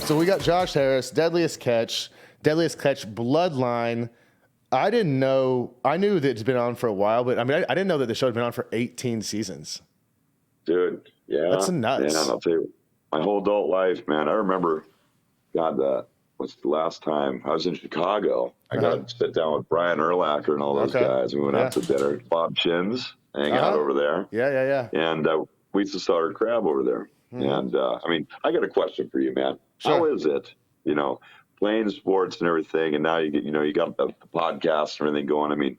So we got Josh Harris, Deadliest Catch, Bloodline. I didn't know. I knew that it's been on for a while, but I mean, I didn't know that the show had been on for 18 seasons. Dude, yeah. That's nuts. Man, I'll tell you, my whole adult life, man, I remember, God, what's the last time I was in Chicago? I got to sit down with Brian Urlacher and all those guys. We went out to dinner. Bob Chins, hang out over there. Yeah. And we used to sell our crab over there. And I mean, I got a question for you, man. Sure. How is it, playing sports and everything, and now you got the podcast and everything going? I mean,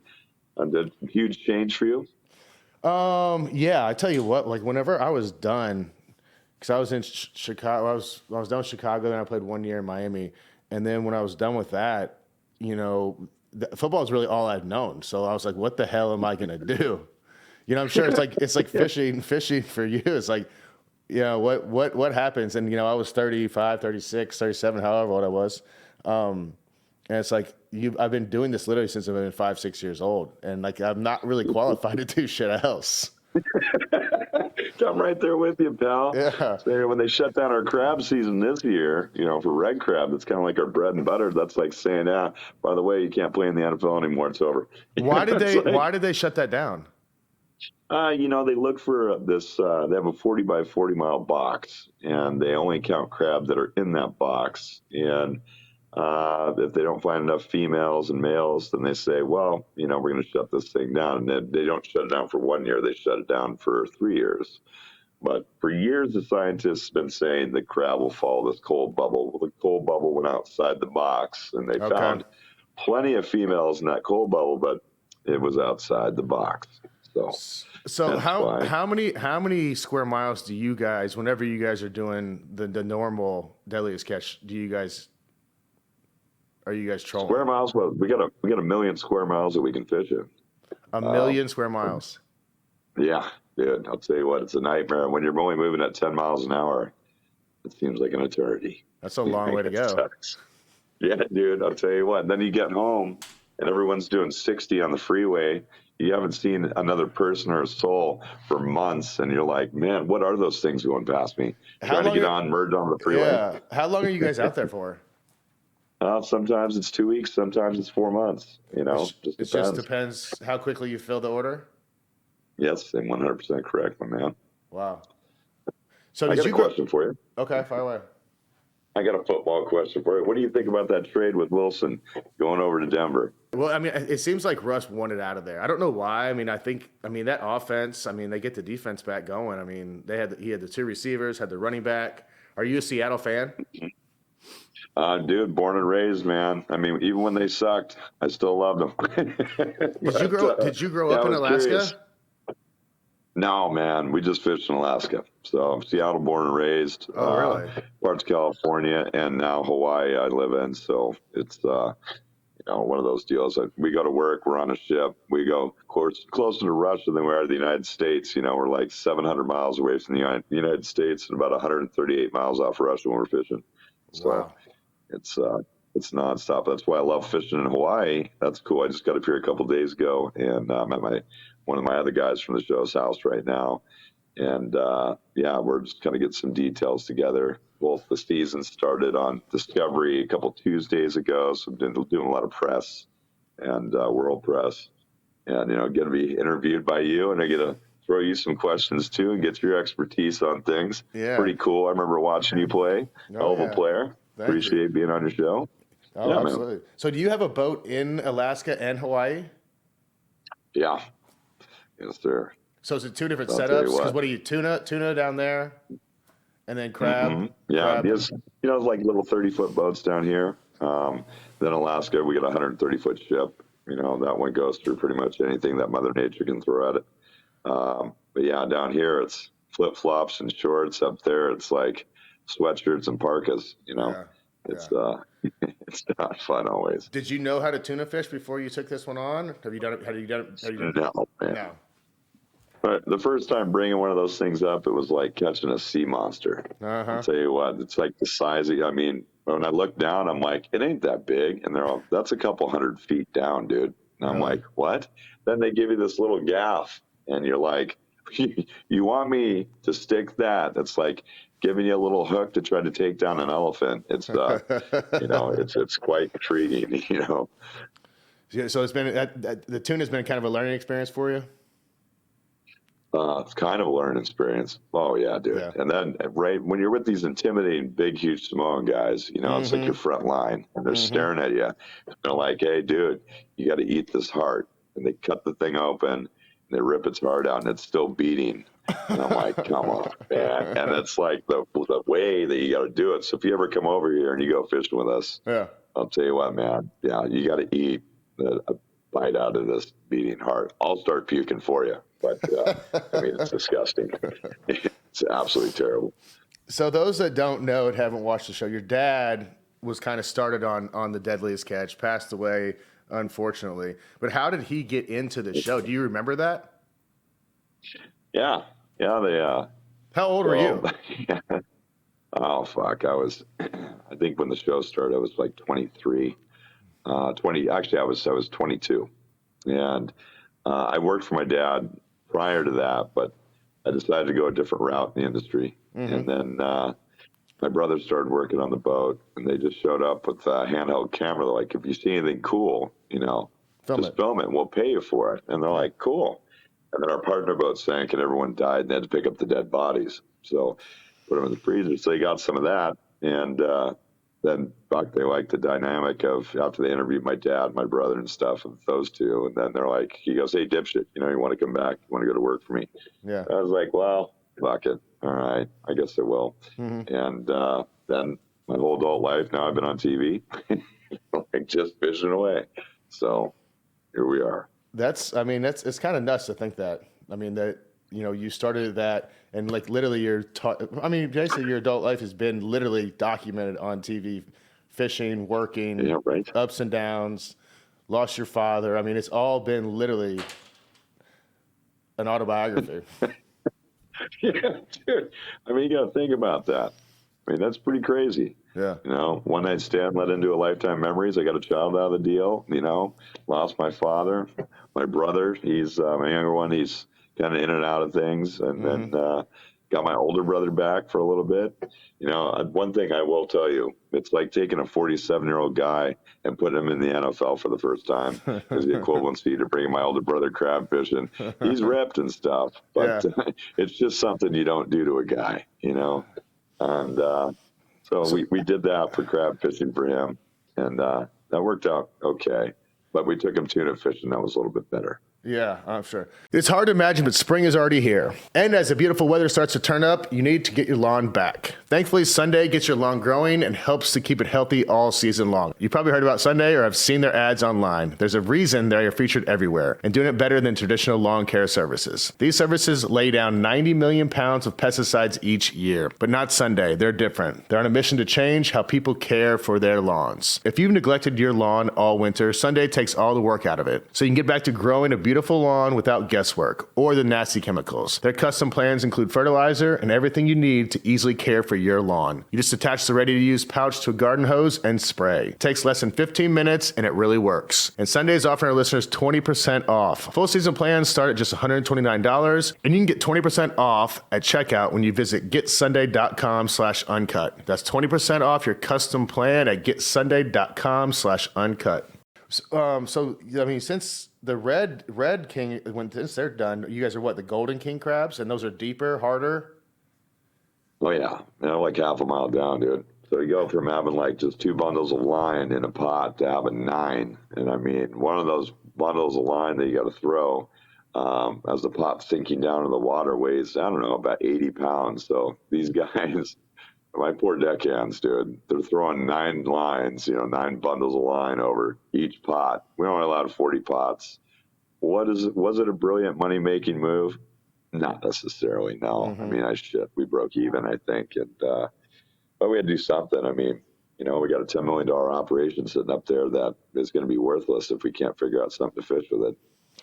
a huge change for you? Yeah, I tell you what, like whenever I was done, because I was in Chicago, I was done with Chicago, then I played 1 year in Miami, and then when I was done with that, football is really all I've known. So I was like, what the hell am I gonna do? I'm sure it's like fishing for you. It's like, what happens? And, I was 35, 36, 37, however old I was. And it's like, I've been doing this literally since I've been 5, 6 years old. And like, I'm not really qualified to do shit else. I'm right there with you, pal. Yeah. So when they shut down our crab season this year, for red crab, that's kind of like our bread and butter. That's like saying, by the way, you can't play in the NFL anymore. It's over. Why did they shut that down? They look for this, they have a 40 by 40 mile box, and they only count crab that are in that box. And if they don't find enough females and males, then they say, well, we're going to shut this thing down. And they don't shut it down for 1 year. They shut it down for 3 years. But for years, the scientists have been saying the crab will follow this cold bubble. Well, the cold bubble went outside the box, and they found plenty of females in that cold bubble, but it was outside the box. So how many square miles do you guys, whenever you guys are doing the normal Deadliest Catch, are you guys trolling? Square miles? Well, we got a million square miles that we can fish in. A million square miles. Yeah, dude. I'll tell you what, it's a nightmare. When you're only moving at 10 miles an hour, it seems like an eternity. That's a long way to go. Sucks. Yeah, dude. I'll tell you what. And then you get home, and everyone's doing 60 on the freeway. You haven't seen another person or a soul for months, and you're like, man, what are those things going past me? Trying to get merge on the freeway. Yeah. How long are you guys out there for? Sometimes it's 2 weeks, sometimes it's 4 months. It just depends how quickly you fill the order. Yes, I'm 100% correct, my man. Wow. So I got a question for you. Okay, fire away. I got a football question for you. What do you think about that trade with Wilson going over to Denver? Well, I mean, it seems like Russ wanted out of there. I don't know why. I mean, that offense, they get the defense back going. I mean, he had the 2 receivers, had the running back. Are you a Seattle fan? Dude, born and raised, man. I mean, even when they sucked, I still loved them. Did you grow up in Alaska? Curious. No, man. We just fished in Alaska. So Seattle, born and raised. Oh, really? Parts of California, and now Hawaii I live in. So it's one of those deals. We go to work. We're on a ship. We go closer to Russia than we are to the United States. We're like 700 miles away from the United States and about 138 miles off Russia when we're fishing. So wow. It's nonstop. That's why I love fishing in Hawaii. That's cool. I just got up here a couple of days ago, and I'm at one of my other guys from the show's house right now. And we're just kind of getting some details together. Both the season started on Discovery a couple Tuesdays ago, so I'm doing a lot of press and world press, and going to be interviewed by you, and I get to throw you some questions too and get your expertise on things. Yeah, pretty cool. I remember watching you play. Hell of a player. Appreciate being on your show. Oh, yeah, absolutely. Man. So, do you have a boat in Alaska and Hawaii? Yeah. Yes, sir. So is it 2 different setups? Because what are you, tuna down there, and then crab? Mm-hmm. Yeah, it's like little 30-foot boats down here. Then Alaska, we got a 130-foot ship. That one goes through pretty much anything that Mother Nature can throw at it. But yeah, down here it's flip-flops and shorts. Up there it's like sweatshirts and parkas. It's not fun always. Did you know how to tuna fish before you took this one on? Have you done it? No, man. No. But the first time bringing one of those things up, it was like catching a sea monster. I'll tell you what, it's like the size of, when I look down, I'm like, it ain't that big. And they're all, that's a couple 100 feet down, dude. And I'm like, what? Then they give you this little gaff, and you're like, you want me to stick that? That's like giving you a little hook to try to take down an elephant. It's it's quite intriguing. So it's been the tuna's been kind of a learning experience for you. It's kind of a learning experience. Oh yeah, dude. Yeah. And then right when you're with these intimidating, big, huge Samoan guys, it's like your front line, and they're staring at you. They're like, "Hey, dude, you got to eat this heart." And they cut the thing open, and they rip its heart out, and it's still beating. And I'm like, "Come on, man!" And it's like the way that you got to do it. So if you ever come over here and you go fishing with us, I'll tell you what, man. Yeah, you got to eat a bite out of this beating heart. I'll start puking for you. But I mean, it's disgusting. It's absolutely terrible. So those that don't know and haven't watched the show, your dad was kind of started on the Deadliest catch, passed away, unfortunately. But how did he get into the show? Do you remember that? Yeah. They. How old were you? Oh fuck! I think when the show started, I was like 23. 20. Actually, I was 22, and I worked for my dad prior to that, but I decided to go a different route in the industry. And then my brother started working on the boat, and they just showed up with a handheld camera. They're like, if you see anything cool, just film it, and we'll pay you for it. And they're like, cool. And then our partner boat sank, and everyone died, and they had to pick up the dead bodies. So put them in the freezer. So they got some of that, and then they liked the dynamic of after they interviewed my dad, my brother, and stuff, and those two. And then they're like, he goes, "Hey, dipshit, you want to come back? You want to go to work for me?" Yeah. I was like, well, fuck it. All right, I guess I will. And then my whole adult life, now I've been on TV, like just fishing away. So here we are. It's kind of nuts to think that. I mean, that, you started that and like literally basically your adult life has been literally documented on TV, fishing, working, ups and downs, lost your father. I mean, it's all been literally an autobiography. Yeah, dude. I mean, you got to think about that. I mean, that's pretty crazy. Yeah. One night stand led into a lifetime memories. I got a child out of the deal, lost my father, my brother. He's my younger one. He's kind of in and out of things. And then got my older brother back for a little bit. One thing I will tell you, it's like taking a 47-year-old guy and putting him in the NFL for the first time is the equivalency to bringing my older brother crab fishing. He's ripped and stuff, but it's just something you don't do to a guy, And so we did that for crab fishing for him, and that worked out okay. But we took him tuna fishing. That was a little bit better. Yeah, I'm sure. It's hard to imagine, but spring is already here. And as the beautiful weather starts to turn up, you need to get your lawn back. Thankfully, Sunday gets your lawn growing and helps to keep it healthy all season long. You probably heard about Sunday or have seen their ads online. There's a reason they are featured everywhere and doing it better than traditional lawn care services. These services lay down 90 million pounds of pesticides each year, but not Sunday. They're different. They're on a mission to change how people care for their lawns. If you've neglected your lawn all winter, Sunday takes all the work out of it, so you can get back to growing a beautiful lawn without guesswork or the nasty chemicals. Their custom plans include fertilizer and everything you need to easily care for your lawn. You just attach the ready-to-use pouch to a garden hose and spray. It takes less than 15 minutes and it really works. And Sunday is offering our listeners 20% off. Full season plans start at just $129, and you can get 20% off at checkout when you visit getsunday.com/uncut. That's 20% off your custom plan at getsunday.com/uncut. Since the red king, since they're done, you guys are what, the golden king crabs, and those are deeper, harder? Oh yeah, like half a mile down, dude. So you go from having like just 2 bundles of line in a pot to having 9, and I mean, one of those bundles of line that you got to throw, as the pot's sinking down in the water weighs, I don't know, about 80 pounds. So these guys. My poor deckhands, dude, they're throwing 9 lines, 9 bundles of line over each pot. We only allowed 40 pots. Was it a brilliant money-making move? Not necessarily, no. I mean, we broke even, I think. But we had to do something. I mean, we got a $10 million operation sitting up there that is going to be worthless if we can't figure out something to fish with it.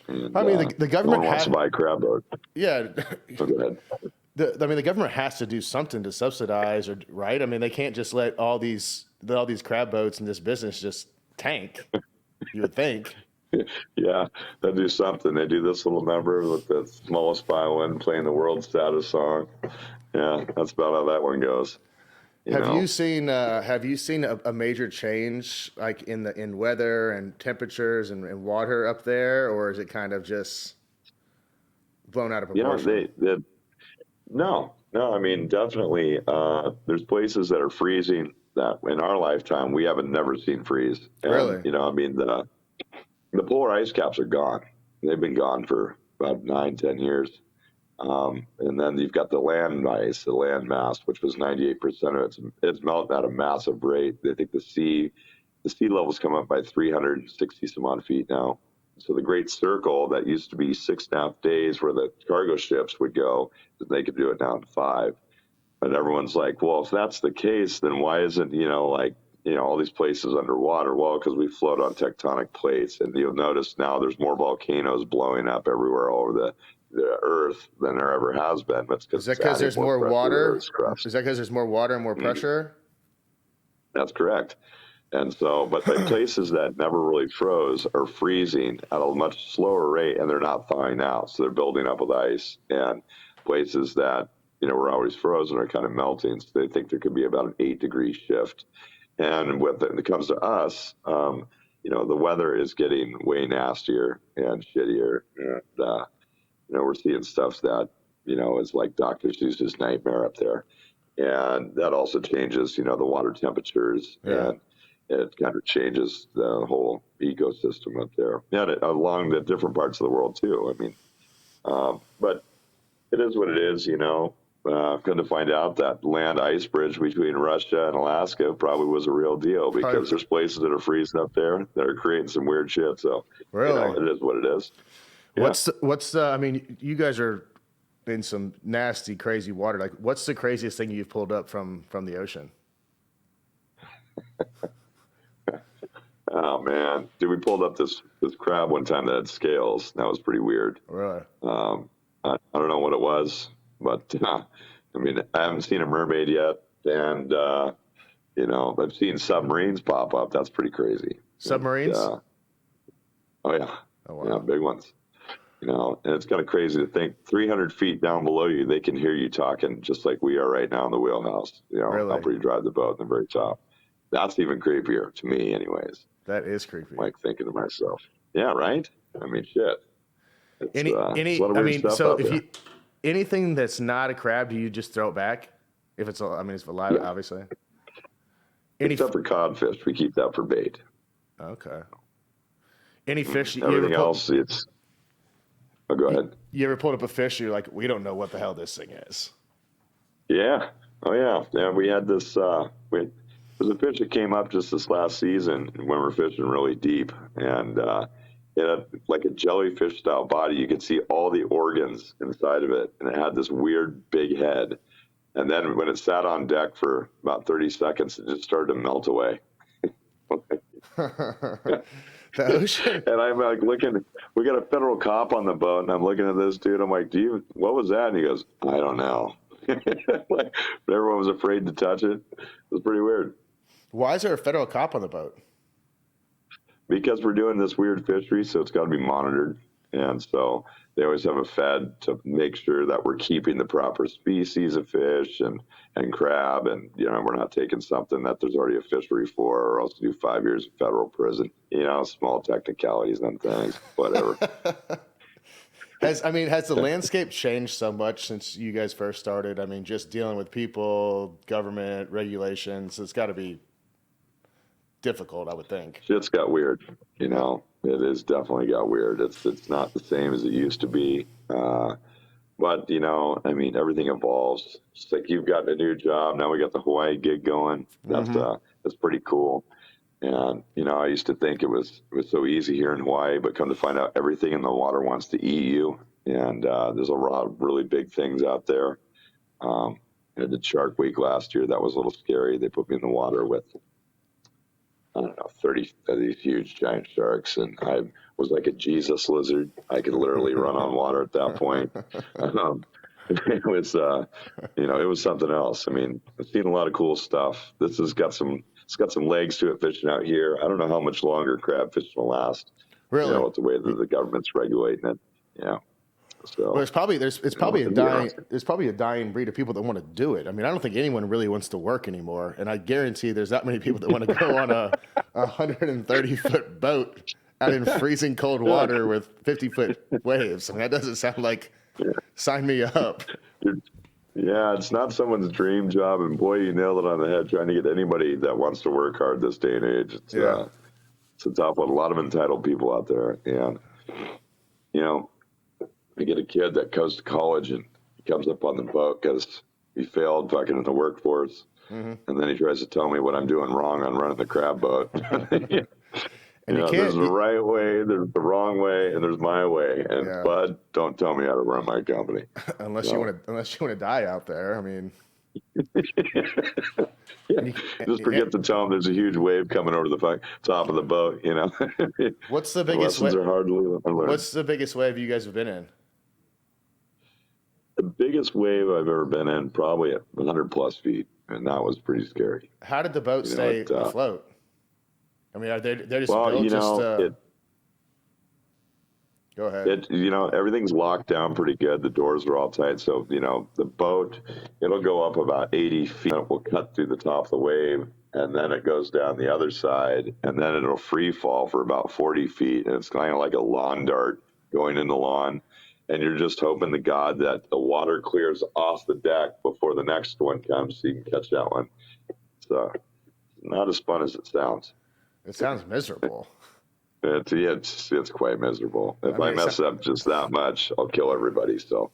And, I mean, the government wants to buy a crab boat. Yeah. So go ahead. The government has to do something to subsidize, right? I mean, they can't just let all these crab boats in this business just tank. You would think. Yeah, they do something. They do this little number with the smallest violin playing the world's saddest song. Yeah, that's about how that one goes. Have you seen a major change like in weather and temperatures and water up there, or is it kind of just blown out of You know, proportion? no. I mean, definitely. There's places that are freezing that in our lifetime we haven't never seen freeze, and Really? I mean the polar ice caps are gone. They've been gone for about 9, 10 years. And then you've got the land ice, the land mass, which was 98% of it's melting at a massive rate. They think the sea levels come up by 360 some odd feet now. So the Great Circle that used to be 6.5 days where the cargo ships would go, they could do it now in 5. And everyone's like, well, if that's the case, then why isn't, all these places underwater? Well, because we float on tectonic plates. And you'll notice now there's more volcanoes blowing up everywhere all over the Earth than there ever has been. But Is that because there's more water? Is that because there's more water and more pressure? That's correct. And so, but the places that never really froze are freezing at a much slower rate, and they're not thawing out. So they're building up with ice. And places that, were always frozen are kind of melting. So they think there could be about an 8-degree shift. And when it comes to us, the weather is getting way nastier and shittier. And, we're seeing stuff that, is like Dr. Seuss's nightmare up there. And that also changes, the water temperatures. Yeah. And it kind of changes the whole ecosystem up there. And along the different parts of the world, too. I mean, but it is what it is, Going to find out that land ice bridge between Russia and Alaska probably was a real deal because there's places that are freezing up there that are creating some weird shit. So, really, it is what it is. Yeah. I mean, you guys are in some nasty, crazy water. Like, what's the craziest thing you've pulled up from the ocean? Oh man, dude, we pulled up this crab one time that had scales. That was pretty weird. Really? I don't know what it was, but I mean, I haven't seen a mermaid yet, and I've seen submarines pop up. That's pretty crazy. Submarines? And, oh yeah, yeah, big ones. And it's kind of crazy to think 300 feet down below you, they can hear you talking just like we are right now in the wheelhouse. Really? Up where you drive the boat at the very top. That's even creepier to me, anyways. That is creepy. Like thinking to myself, yeah, right. I mean, shit. Anything that's not a crab, do you just throw it back? If it's alive, yeah. Obviously. Except for codfish, we keep that for bait. Okay. Any fish? Everything else, it's. Oh, go ahead. You ever pulled up a fish? You're like, we don't know what the hell this thing is. Yeah. Oh yeah. Yeah. We had this. There's a fish that came up just this last season when we're fishing really deep, and it had like a jellyfish style body. You could see all the organs inside of it, and it had this weird big head. And then when it sat on deck for about 30 seconds, it just started to melt away. The ocean. And I'm like looking, we got a federal cop on the boat, and I'm looking at this dude. I'm like, what was that? And he goes, I don't know. Like, everyone was afraid to touch it. It was pretty weird. Why is there a federal cop on the boat? Because we're doing this weird fishery, so it's got to be monitored. And so they always have a fed to make sure that we're keeping the proper species of fish and crab. And, we're not taking something that there's already a fishery for, or else do 5 years in federal prison. Small technicalities and things, whatever. Has the landscape changed so much since you guys first started? I mean, just dealing with people, government, regulations, it's got to be difficult, I would think. Shit's got weird, it is definitely got weird. It's not the same as it used to be. But, everything evolves. It's like you've got a new job. Now we got the Hawaii gig going. That's pretty cool. And, I used to think it was so easy here in Hawaii, but come to find out everything in the water wants to eat you. And there's a lot of really big things out there. I did Shark Week last year. That was a little scary. They put me in the water with, 30 of these huge giant sharks. And I was like a Jesus lizard. I could literally run on water at that point. It was, it was something else. I mean, I've seen a lot of cool stuff. It's got some legs to it fishing out here. I don't know how much longer crab fishing will last. Really? With the way that the government's regulating it. Yeah. So Well, there's probably a dying breed of people that want to do it. I mean, I don't think anyone really wants to work anymore, and I guarantee there's that many people that want to go on a 130-foot boat out in freezing cold water with 50-foot waves. I mean, that doesn't sound like sign me up. Yeah, it's not someone's dream job, and boy, you nailed it on the head. Trying to get anybody that wants to work hard this day and age, it's a tough one. A lot of entitled people out there, and I get a kid that goes to college and he comes up on the boat because he failed fucking in the workforce, and then he tries to tell me what I'm doing wrong on running the crab boat. And there's the right way, there's the wrong way, and there's my way. And bud, don't tell me how to run my company. unless you want to die out there. I mean, just forget to tell them there's a huge wave coming over the top of the boat. What's the biggest lessons are hard to learn. What's the biggest wave you guys have been in? The biggest wave I've ever been in, probably at 100 plus feet, and that was pretty scary. How did the boat stay afloat? I mean, they're just built Go ahead. Everything's locked down pretty good. The doors are all tight. So, the boat, it'll go up about 80 feet. It will cut through the top of the wave, and then it goes down the other side, and then it'll free fall for about 40 feet. And it's kind of like a lawn dart going in the lawn. And you're just hoping to God that the water clears off the deck before the next one comes so you can catch that one. It's not as fun as it sounds. It sounds miserable. It's quite miserable. If I mess up just that much, I'll kill everybody. So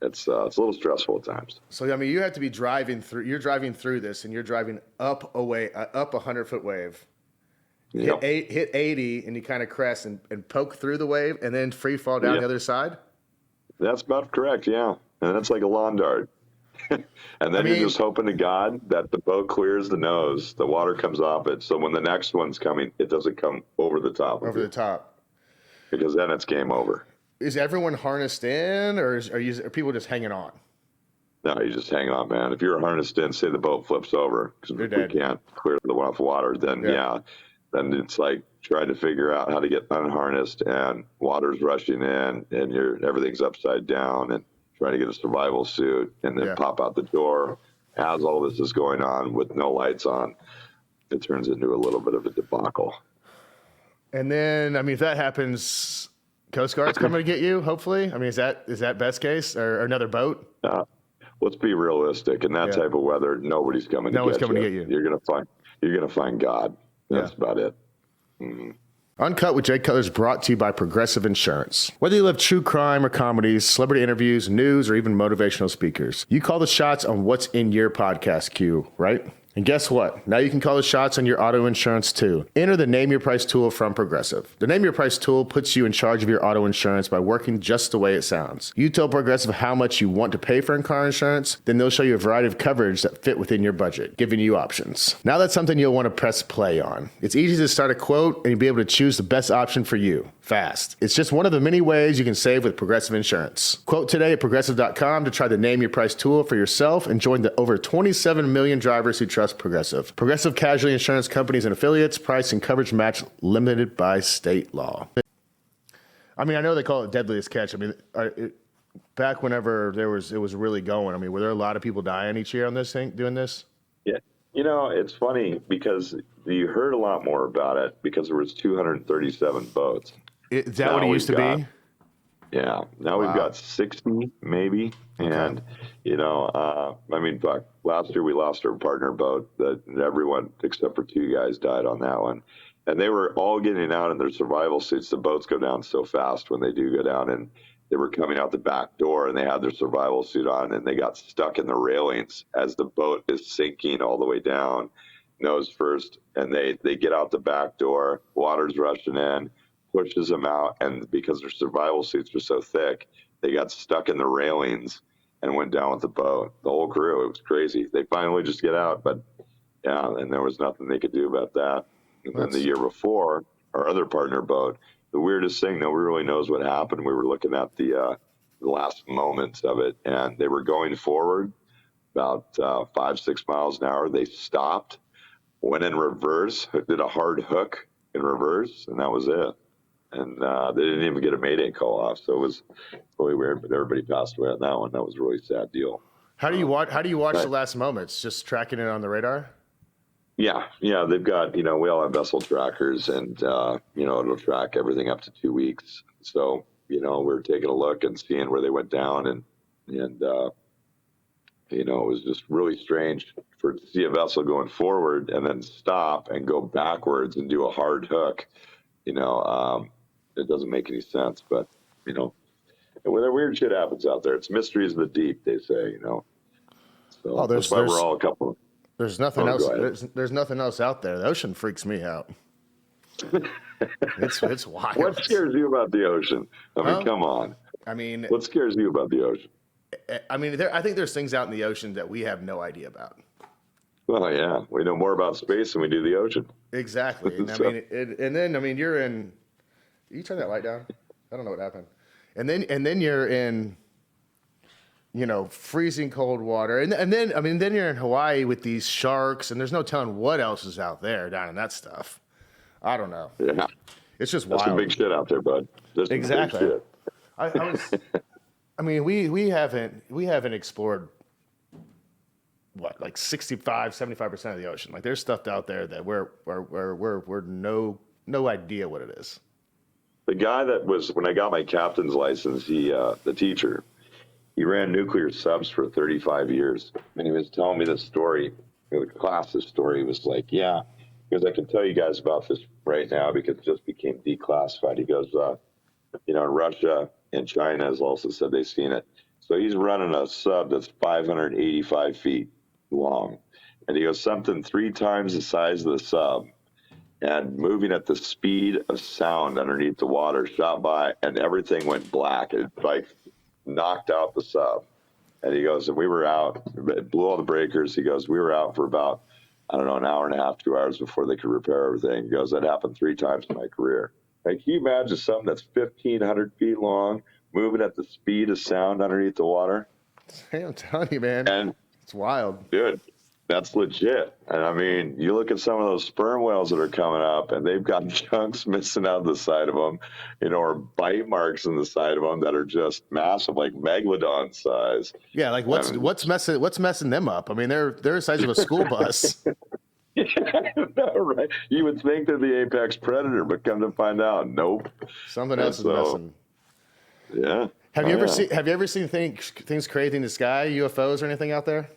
it's a little stressful at times. So, I mean, you have to be driving through. You're driving through this, and you're driving up a 100-foot wave. Yep. Hit 80, and you kind of crest and poke through the wave, and then free fall down the other side. That's about correct. Yeah, and that's like a lawn dart. And then you're just hoping to God that the boat clears the nose, the water comes off it, so when the next one's coming, it doesn't come over the top. Because then it's game over. Is everyone harnessed in, or are people just hanging on? No, you just hang on, man. If you're harnessed in, say the boat flips over because we can't clear the one off water, then then it's like trying to figure out how to get unharnessed, and water's rushing in, and everything's upside down, and trying to get a survival suit and then pop out the door as all this is going on with no lights on. It turns into a little bit of a debacle. And then, I mean, if that happens, Coast Guard's coming to get you, hopefully? I mean, is that best case, or another boat? Let's be realistic. In that type of weather, nobody's coming to get you. You're gonna find God. That's about it. Mm-hmm. Uncut with Jake Cutler is brought to you by Progressive Insurance. Whether you love true crime or comedies, celebrity interviews, news, or even motivational speakers, you call the shots on what's in your podcast queue, right? And guess what? Now you can call the shots on your auto insurance too. Enter the Name Your Price tool from Progressive. The Name Your Price tool puts you in charge of your auto insurance by working just the way it sounds. You tell Progressive how much you want to pay for car insurance, then they'll show you a variety of coverage that fit within your budget, giving you options. Now that's something you'll want to press play on. It's easy to start a quote and you'll be able to choose the best option for you, fast. It's just one of the many ways you can save with Progressive Insurance. Quote today at Progressive.com to try the Name Your Price tool for yourself and join the over 27 million drivers who trust Progressive. Progressive Casualty Insurance Companies and Affiliates. Price and coverage match limited by state law. I mean, I know they call it Deadliest catch. I mean, back whenever it was really going. I mean, were there a lot of people dying each year on this thing, doing this? Yeah. It's funny because you heard a lot more about it because there was 237 boats. Is that what it used to be? Yeah. Now we've got 60 maybe. Okay. And, last year we lost our partner boat that everyone except for 2 guys died on that one. And they were all getting out in their survival suits. The boats go down so fast when they do go down, and they were coming out the back door and they had their survival suit on, and they got stuck in the railings as the boat is sinking all the way down, nose first. And they get out the back door, water's rushing in, pushes them out. And because their survival suits were so thick, they got stuck in the railings and went down with the boat. The whole crew, it was crazy. They finally just get out, but and there was nothing they could do about that. And then the year before, our other partner boat, the weirdest thing, nobody really knows what happened. We were looking at the last moments of it, and they were going forward about 5-6 miles an hour. They stopped, went in reverse, did a hard hook in reverse, and that was it. and they didn't even get a mayday call off. So it was really weird, but everybody passed away on that one. That was a really sad deal. How do you watch the last moments? Just tracking it on the radar? Yeah, they've got, we all have vessel trackers, and it'll track everything up to 2 weeks. So we're taking a look and seeing where they went down, and it was just really strange to see a vessel going forward and then stop and go backwards and do a hard hook. It doesn't make any sense, but and when weird shit happens out there, it's mysteries of the deep, they say. So that's why we're all a couple. There's nothing else. There's nothing else out there. The ocean freaks me out. It's wild. What scares you about the ocean? I mean, come on. I mean, what scares you about the ocean? I mean, I think there's things out in the ocean that we have no idea about. Well, yeah, we know more about space than we do the ocean. Exactly. And then you're in. You turn that light down. I don't know what happened. And then you're in. Freezing cold water, and then you're in Hawaii with these sharks, and there's no telling what else is out there down in that stuff. I don't know. Yeah, it's just wild. That's some big shit out there, bud. That's exactly. We haven't explored what, like 65-75% of the ocean. Like there's stuff out there that we're no idea what it is. The guy that was, when I got my captain's license, the teacher. He ran nuclear subs for 35 years, and he was telling me this story, the class's story. He was like, yeah, because I can tell you guys about this right now because it just became declassified. He goes, Russia and China has also said they've seen it. So he's running a sub that's 585 feet long, and he goes, something 3 times the size of the sub and moving at the speed of sound underneath the water shot by, and everything went black. It knocked out the sub. And he goes, and we were out, it blew all the breakers. He goes, we were out for about, an hour and a half, 2 hours before they could repair everything. He goes, that happened 3 times in my career. Like, can you imagine something that's 1,500 feet long, moving at the speed of sound underneath the water? Hey, I'm telling you, man. And it's wild. Dude, that's legit. And I mean, you look at some of those sperm whales that are coming up, and they've got chunks missing out the side of them, or bite marks in the side of them that are just massive, like megalodon size. Yeah, like what's messing them up? I mean, they're the size of a school bus. Yeah, no, right. You would think they're the apex predator, but come to find out, nope. Something else is messing. Yeah. Have you ever seen things crazy in the sky, UFOs or anything out there?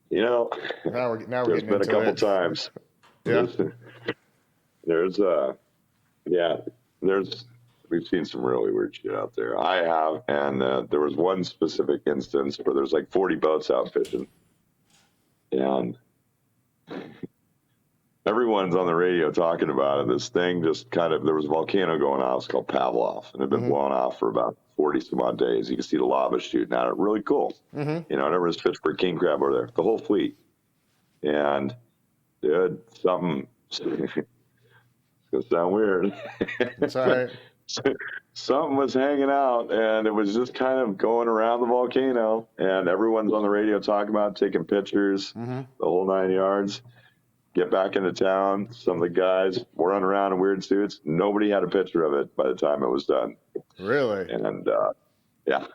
Now we're there's been a couple times. Yeah. We've seen some really weird shit out there. I have, and there was one specific instance where there's like 40 boats out fishing, and everyone's on the radio talking about it. This thing just there was a volcano going off. It's called Pavlov, and it had been blowing off for about 40 some odd days. You can see the lava shooting out. It really cool. And everyone's fished for king crab over there, the whole fleet. And dude, something it's gonna sound weird. It's all right. Something was hanging out, and it was just kind of going around the volcano, and everyone's on the radio talking about it, taking pictures, the whole 9 yards. Get back into town. Some of the guys were running around in weird suits. Nobody had a picture of it by the time it was done. Really? And yeah,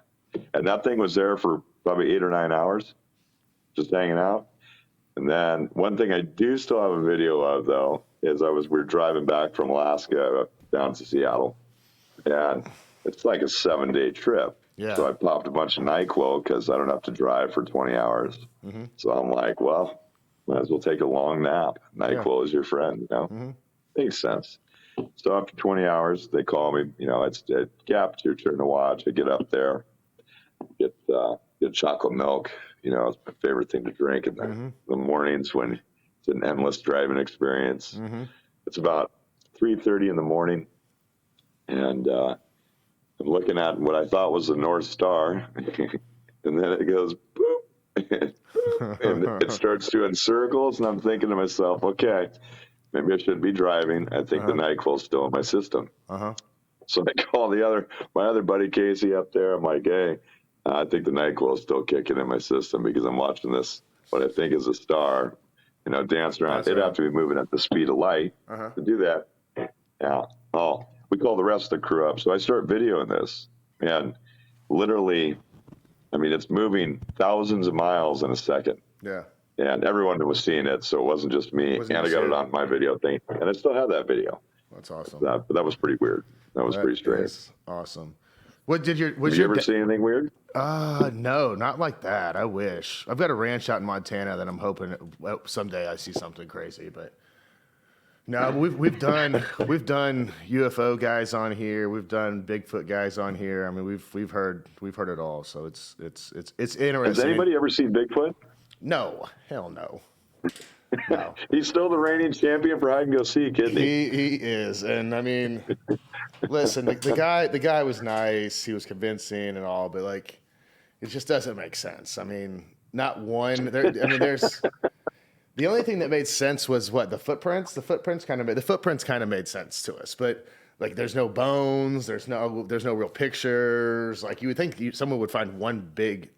and that thing was there for probably 8 or 9 hours, just hanging out. And then one thing I do still have a video of, though, is we were driving back from Alaska down to Seattle, and it's like a 7-day trip. Yeah. So I popped a bunch of NyQuil because I don't have to drive for 20 hours. So I'm like, well, might as well take a long nap. NyQuil is your friend, Makes sense. So after 20 hours, they call me. It's Gap, it's your turn to watch. I get up there, get chocolate milk. It's my favorite thing to drink in the mornings when it's an endless driving experience. It's about 3:30 in the morning, and I'm looking at what I thought was the North Star, and then it goes boop. And it starts doing circles, and I'm thinking to myself, okay, maybe I shouldn't be driving. I think the NyQuil's still in my system. So I call my other buddy Casey up there. I'm like, hey, I think the NyQuil's still kicking in my system because I'm watching this, what I think is a star, dance around. It'd have to be moving at the speed of light to do that. Yeah. Oh, we call the rest of the crew up. So I start videoing this, and literally, I mean, it's moving thousands of miles in a second. Yeah. And everyone was seeing it, so it wasn't just me. And I got it on my video thing, and I still have that video. That's awesome. But that was pretty weird. That was pretty strange. That's awesome. What did your? Have you ever seen anything weird? No, not like that. I wish. I've got a ranch out in Montana that I'm hoping someday I see something crazy. But no, we've done UFO guys on here. We've done Bigfoot guys on here. I mean, we've heard it all. So it's interesting. Has anybody ever seen Bigfoot? No, hell no. No. He's still the reigning champion for hide and go seek, isn't he? He is, and I mean, listen, the guy was nice. He was convincing and all, but like, it just doesn't make sense. I mean, not one. There's the only thing that made sense was what the footprints. The footprints kind of made sense to us, but like, there's no bones. There's no real pictures. Like, you would think someone would find one dead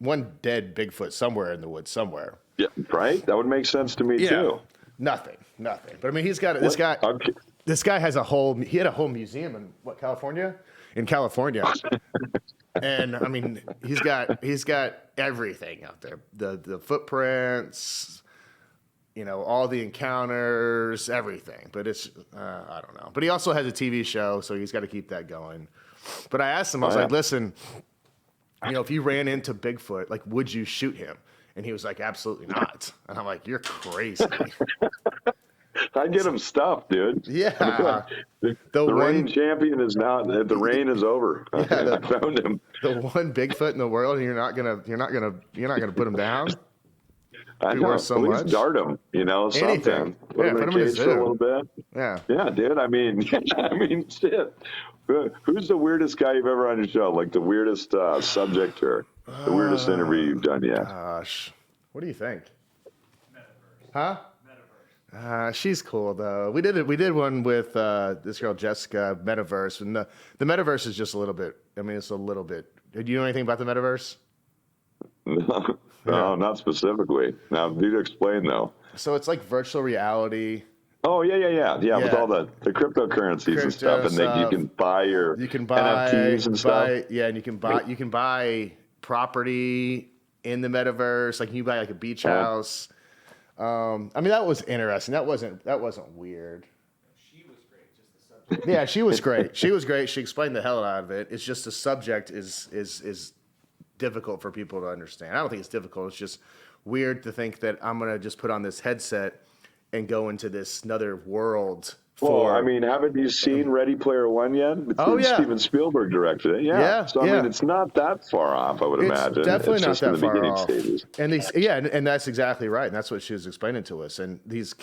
Bigfoot somewhere in the woods somewhere. Yeah, right. That would make sense to me too. Nothing. But I mean, this guy has a whole museum in California? In California. And I mean, he's got everything out there. The footprints, all the encounters, everything. But it's I don't know. But he also has a TV show, so he's got to keep that going. But I asked him, I was like, listen, if you ran into Bigfoot, like, would you shoot him? And he was like, absolutely not. And I'm like, you're crazy. I'd get him stuffed, dude. Yeah. The reigning champion is now. The reign is over. Yeah, I found him. The one Bigfoot in the world, and you're not gonna put him down. I know. So at least much. Dart him, something. Anything. Put him in a cage for a little bit. Yeah. Yeah, dude. I mean, shit. Who's the weirdest guy you've ever on your show? Like the weirdest subject or the weirdest interview you've done yet? Gosh, what do you think? Metaverse. Huh? Metaverse. She's cool though. We did one with this girl Jessica, Metaverse, and the Metaverse is just a little bit. I mean, it's a little bit. Do you know anything about the Metaverse? No, not specifically. Now, do explain though. So it's like virtual reality. Oh yeah. With all the cryptocurrencies and stuff, and you can buy NFTs and stuff. Yeah, and you can buy property in the Metaverse. Like, you buy like a beach house. I mean, that was interesting. That wasn't weird. She was great. Just the subject. Yeah, she was great. She explained the hell out of it. It's just the subject is difficult for people to understand. I don't think it's difficult. It's just weird to think that I'm gonna just put on this headset and go into this another world. I mean, haven't you seen Ready Player One yet? Steven Spielberg directed it. Yeah. So I mean, it's not that far off, I would imagine. Definitely it's not just that in the far beginning off. Stages. And that's exactly right. And that's what she was explaining to us. And these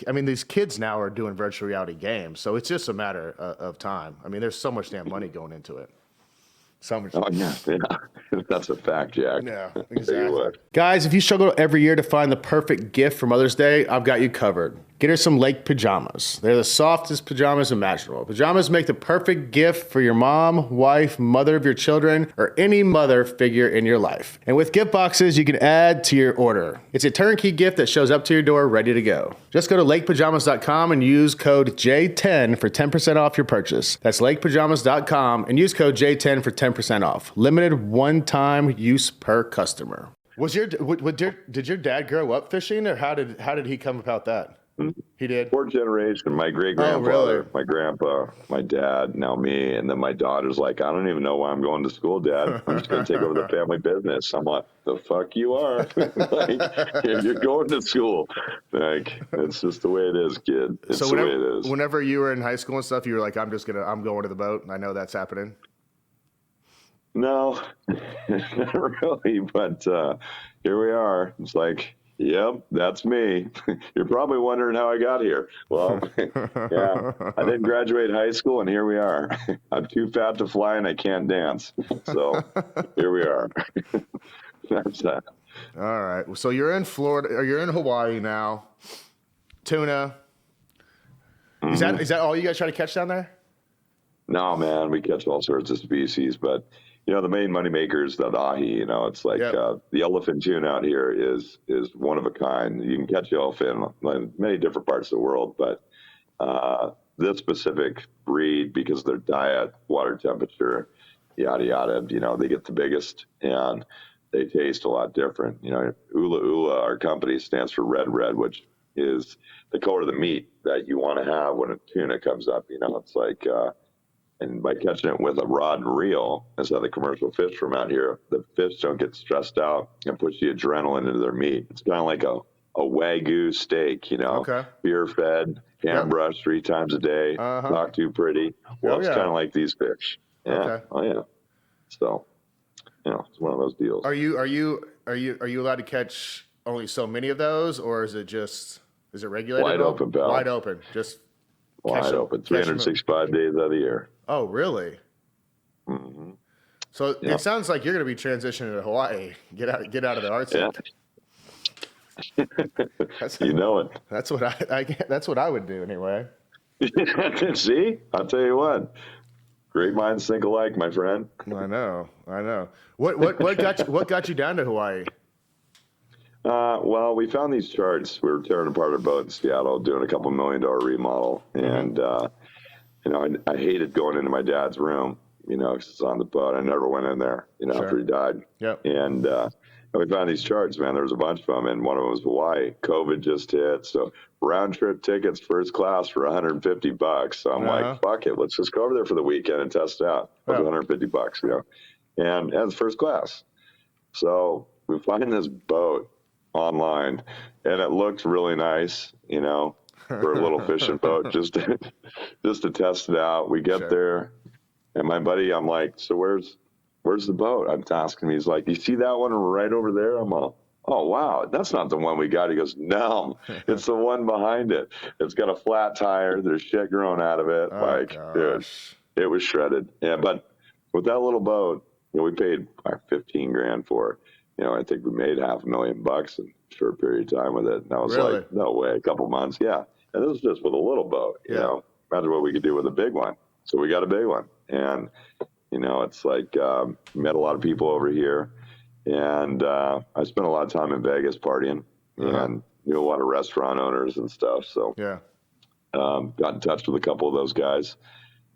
kids now are doing virtual reality games, so it's just a matter of time. I mean, there's so much damn money going into it. So much. Oh yeah. That's a fact, Jack. Yeah, exactly. Guys, if you struggle every year to find the perfect gift for Mother's Day, I've got you covered. Get her some Lake pajamas. They're the softest pajamas imaginable. Pajamas make the perfect gift for your mom, wife, mother of your children, or any mother figure in your life. And with gift boxes, you can add to your order. It's a turnkey gift that shows up to your door ready to go. Just go to lakepajamas.com and use code J10 for 10% off your purchase. That's lakepajamas.com and use code J10 for 10% off. Limited one-time use per customer. Did your dad grow up fishing, or how did he come about that? He did. Fourth generation. My great-grandfather, my grandpa, my dad, now me, and then my daughter's like, I don't even know why I'm going to school, Dad. I'm just going to take over the family business. I'm like, the fuck you are? Like, if you're going to school, like, it's just the way it is, kid. It's the way it is. Whenever you were in high school and stuff, you were like, I'm going to the boat. I know that's happening. No, not really. But here we are. It's like, yep, that's me. You're probably wondering how I got here. Well, yeah, I didn't graduate high school, and here we are. I'm too fat to fly, and I can't dance. So here we are. That's that. All right. So you're in Florida, or you're in Hawaii now. Tuna. Mm-hmm. Is that all you guys try to catch down there? No, man. We catch all sorts of species, but the main money maker is the ahi. It's like the yellowfin tuna out here is one of a kind. You can catch yellowfin in many different parts of the world, but this specific breed, because of their diet, water temperature, yada yada, they get the biggest, and they taste a lot different. Ula Ula, our company, stands for red, which is the color of the meat that you want to have when a tuna comes up. It's like, and by catching it with a rod and reel, that's how the commercial fish from out here, the fish don't get stressed out and push the adrenaline into their meat. It's kind of like a Wagyu steak, Okay. beer fed, hand brushed 3 times a day, not too pretty. Well, it's kind of like these fish. Yeah. Okay. Oh yeah. So, it's one of those deals. Are you allowed to catch only so many of those, or is it regulated? Wide open, pal. Wide open. Just wide open. 365 days out of the year. Oh, really? Mm-hmm. So it sounds like you're going to be transitioning to Hawaii. Get out of the art scene. You know it. That's what that's what I would do anyway. See, I'll tell you what. Great minds think alike, my friend. I know. What got you down to Hawaii? Well, we found these charts. We were tearing apart our boat in Seattle, doing a $2 million remodel, and I hated going into my dad's room. 'Cause it's on the boat. I never went in there. After he died. Yep. And we found these charts, man. There was a bunch of them, and one of them was Hawaii. COVID just hit, so round trip tickets, first class for $150. So I'm like, fuck it, let's just go over there for the weekend and test it out. It was $150, and it's first class. So we find this boat online, and it looked really nice, for a little fishing boat, just to test it out. We get there, and my buddy, I'm like, so where's the boat? I'm asking him. He's like, you see that one right over there? I'm all, oh, wow, that's not the one we got. He goes, no, it's the one behind it. It's got a flat tire. There's shit growing out of it. Dude, it was shredded. Yeah, but with that little boat, we paid $15,000 for it. I think we made $500,000 in a short period of time with it. And I was like, no way, a couple months. Yeah. And this was just with a little boat, imagine what we could do with a big one. So we got a big one. And, it's like, met a lot of people over here, and I spent a lot of time in Vegas partying, and knew a lot of restaurant owners and stuff. So got in touch with a couple of those guys.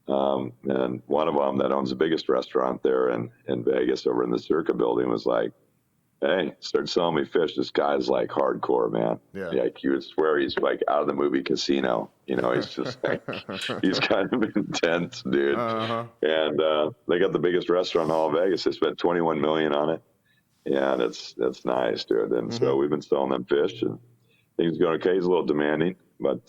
And one of them that owns the biggest restaurant there in Vegas over in the Circa building was like, hey, start selling me fish. This guy's like hardcore, man. Yeah. Like you would swear he's like out of the movie Casino. He's just like, he's kind of intense, dude. And they got the biggest restaurant in all of Vegas. They spent $21 million on it. And it's nice, dude. And so we've been selling them fish, and things going okay. He's a little demanding, but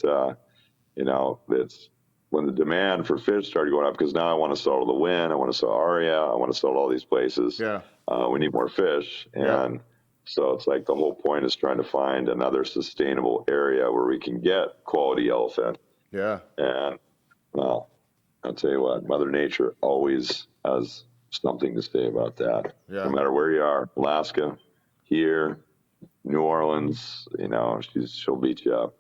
it's when the demand for fish started going up, because now I want to sell to the Wynn, I want to sell Aria, I want to sell to all these places. Yeah. We need more fish. And so it's like the whole point is trying to find another sustainable area where we can get quality yellowfin. Yeah. And, well, I'll tell you what, Mother Nature always has something to say about that. Yeah. No matter where you are, Alaska, here, New Orleans, she'll beat you up.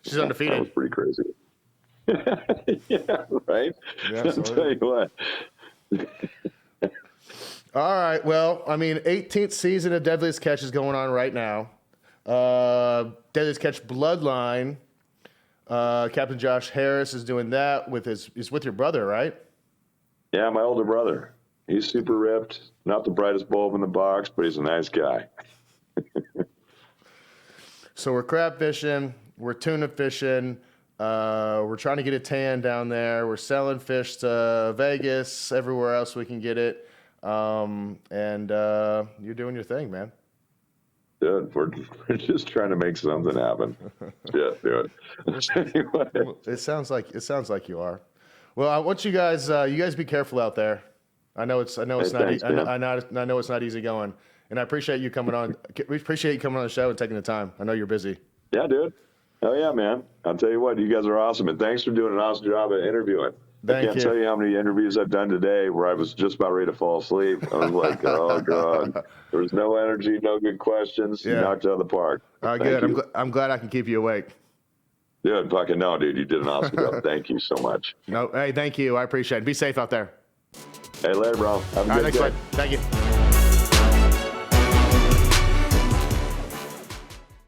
She's undefeated. That was pretty crazy. Yeah, right? Yeah, I'll tell you what. All right. Well, 18th season of Deadliest Catch is going on right now. Deadliest Catch Bloodline. Captain Josh Harris is doing that he's with your brother, right? Yeah, my older brother. He's super ripped. Not the brightest bulb in the box, but he's a nice guy. So we're crab fishing. We're tuna fishing. We're trying to get a tan down there. We're selling fish to Vegas, everywhere else we can get it. And you're doing your thing, man. Dude, we're just trying to make something happen. Yeah, dude. Anyway. It sounds like you are. Well, I want you guys be careful out there. I know it's not easy going, and I appreciate you coming on. We appreciate you coming on the show and taking the time. I know you're busy. Yeah, dude. Oh yeah, man. I'll tell you what, you guys are awesome, and thanks for doing an awesome job at interviewing. I can't tell you how many interviews I've done today where I was just about ready to fall asleep. I was like, oh god, there was no energy, no good questions. Yeah. Knocked out of the park. Good. I'm glad I can keep you awake. Dude, fucking no, dude. You did an awesome job. Thank you so much. No, hey, thank you. I appreciate it. Be safe out there. Hey, later, bro. Have a good day. Thank you.